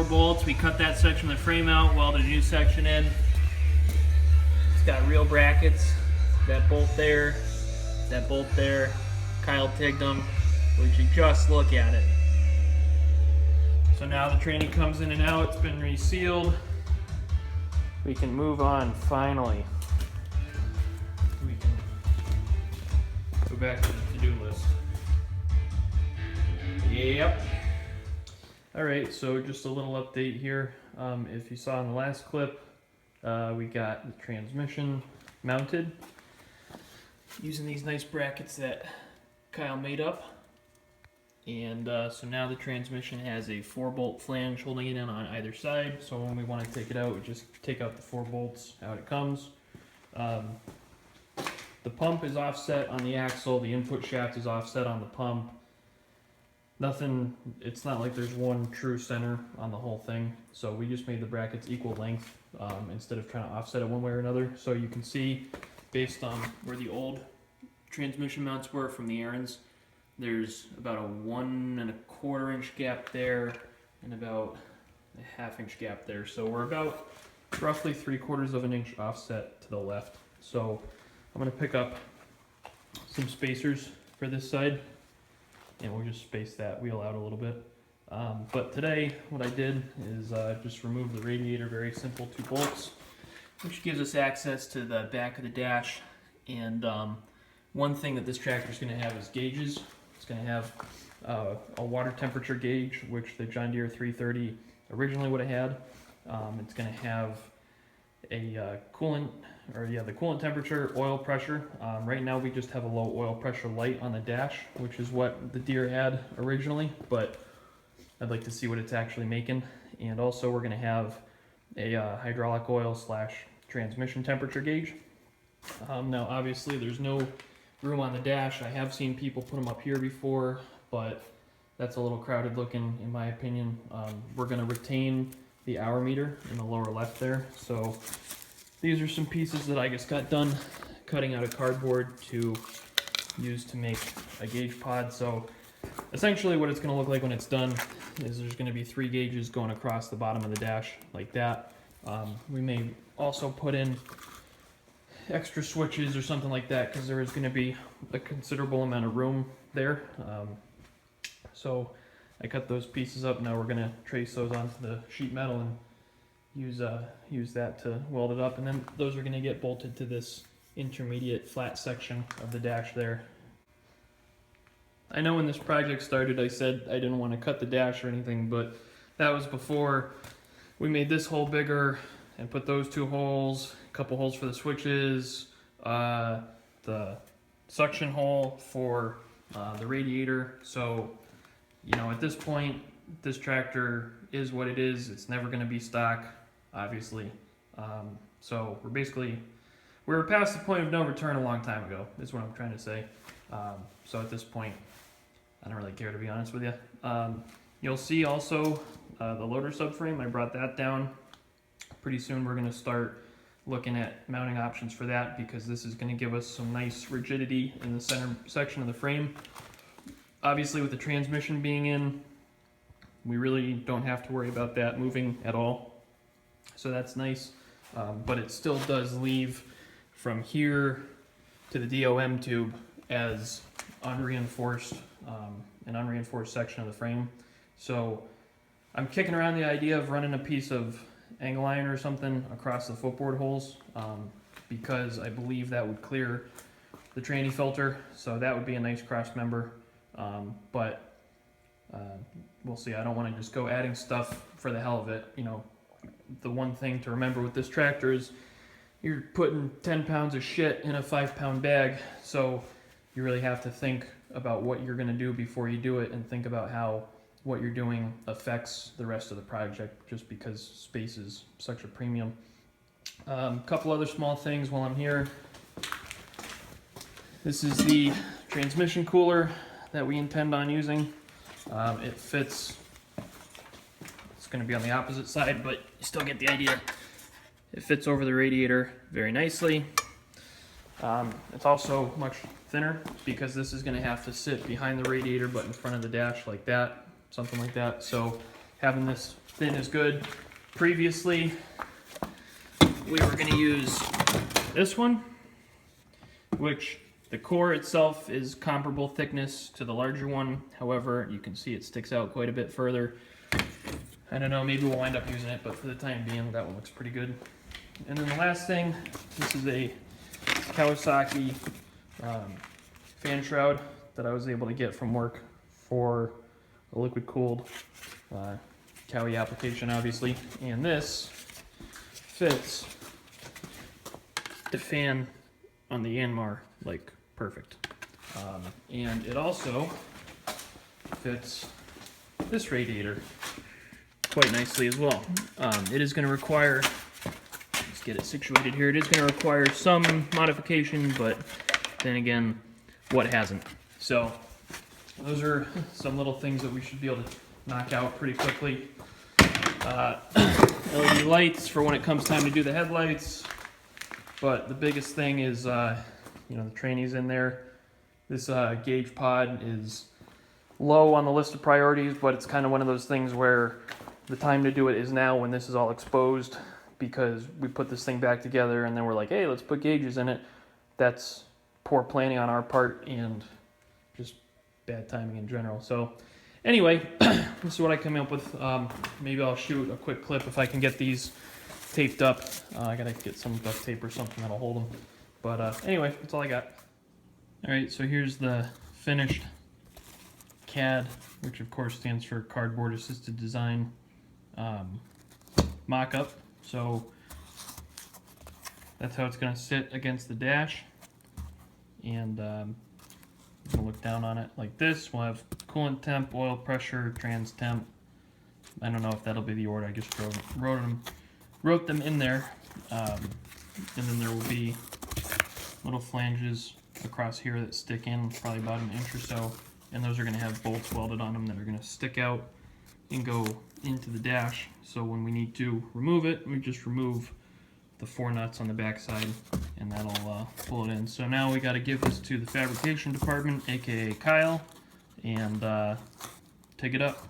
4 bolts. We cut that section of the frame out, welded a new section in. It's got real brackets. That bolt there, that bolt there. Kyle tigged them. Would you just look at it? So now the tranny comes in and out. It's been resealed. We can move on finally. We can go back to the to-do list. Yep. All right, so just a little update here. If you saw in the last clip, we got the transmission mounted using these nice brackets that Kyle made up. And so now the transmission has a 4-bolt flange holding it in on either side. So when we want to take it out, we just take out the 4 bolts, out it comes. The pump is offset on the axle, the input shaft is offset on the pump. Nothing, it's not like there's one true center on the whole thing. So we just made the brackets equal length instead of trying to offset it one way or another. So you can see, based on where the old transmission mounts were from the Ariens, there's about a 1 1/4 inch gap there and about a 1/2 inch gap there. So we're about roughly 3/4 of an inch offset to the left. So I'm going to pick up some spacers for this side and we'll just space that wheel out a little bit. But today what I did is just remove the radiator, very simple, 2 bolts, which gives us access to the back of the dash. And one thing that this tractor is going to have is gauges. It's going to have a water temperature gauge, which the John Deere 330 originally would have had. It's going to have a coolant, or yeah, the coolant temperature, oil pressure. Right now we just have a low oil pressure light on the dash, which is what the Deere had originally, but I'd like to see what it's actually making. And also we're going to have a hydraulic oil / transmission temperature gauge. Now obviously there's no room on the dash. I have seen people put them up here before, but that's a little crowded looking in my opinion. We're going to retain the hour meter in the lower left there. So these are some pieces that I just got done cutting out of cardboard to use to make a gauge pod. So essentially what it's going to look like when it's done is there's going to be 3 gauges going across the bottom of the dash like that. We may also put in extra switches or something like that because there is going to be a considerable amount of room there. So I cut those pieces up. Now we're going to trace those onto the sheet metal and use that to weld it up, and then those are going to get bolted to this intermediate flat section of the dash there. I know when this project started I said I didn't want to cut the dash or anything, but that was before we made this hole bigger and put those 2 holes, a couple holes for the switches, the suction hole for the radiator. So you know, at this point this tractor is what it is. It's never going to be stock, obviously. So we were past the point of no return a long time ago, is what I'm trying to say. So at this point, I don't really care, to be honest with you. You'll see also the loader subframe. I brought that down. Pretty soon we're going to start looking at mounting options for that, because this is going to give us some nice rigidity in the center section of the frame. Obviously with the transmission being in, we really don't have to worry about that moving at all. So that's nice, but it still does leave from here to the DOM tube as unreinforced, an unreinforced section of the frame. So I'm kicking around the idea of running a piece of angle iron or something across the footboard holes, because I believe that would clear the tranny filter. So that would be a nice cross member, but we'll see. I don't want to just go adding stuff for the hell of it. You know, the one thing to remember with this tractor is you're putting 10 pounds of shit in a 5-pound bag. So you really have to think about what you're going to do before you do it, and think about how what you're doing affects the rest of the project, just because space is such a premium. Couple other small things while I'm here. This is the transmission cooler that we intend on using. It fits, it's going to be on the opposite side, but you still get the idea. It fits over the radiator very nicely. It's also much thinner because this is going to have to sit behind the radiator but in front of the dash like that, something like that. So having this thin is good. Previously, we were going to use this one, which the core itself is comparable thickness to the larger one. However, you can see it sticks out quite a bit further. I don't know, maybe we'll wind up using it, but for the time being, that one looks pretty good. And then the last thing, this is a Kawasaki fan shroud that I was able to get from work for a liquid cooled Kawi application, obviously. And this fits the fan on the Yanmar like perfect. And it also fits this radiator quite nicely as well. It is going to require, let's get it situated here, it is going to require some modification, but then again, what hasn't? So those are some little things that we should be able to knock out pretty quickly. LED lights for when it comes time to do the headlights, but the biggest thing is you know, the trainees in there. This gauge pod is low on the list of priorities, but it's kind of one of those things where the time to do it is now when this is all exposed, because we put this thing back together and then we're like, hey, let's put gauges in it. That's poor planning on our part and just bad timing in general. So anyway, this is what I came up with. Maybe I'll shoot a quick clip if I can get these taped up. I gotta get some duct tape or something that'll hold them. But anyway, that's all I got. All right, so here's the finished CAD, which of course stands for Cardboard Assisted Design mock-up. So that's how it's going to sit against the dash. And we'll look down on it like this. We'll have coolant temp, oil pressure, trans temp. I don't know if that'll be the order. I just wrote them in there. And then there will be little flanges across here that stick in probably about an inch or so, and those are going to have bolts welded on them that are going to stick out and go into the dash. So when we need to remove it, we just remove the 4 nuts on the back side and that'll pull it in. So now we got to give this to the fabrication department, aka Kyle, and take it up.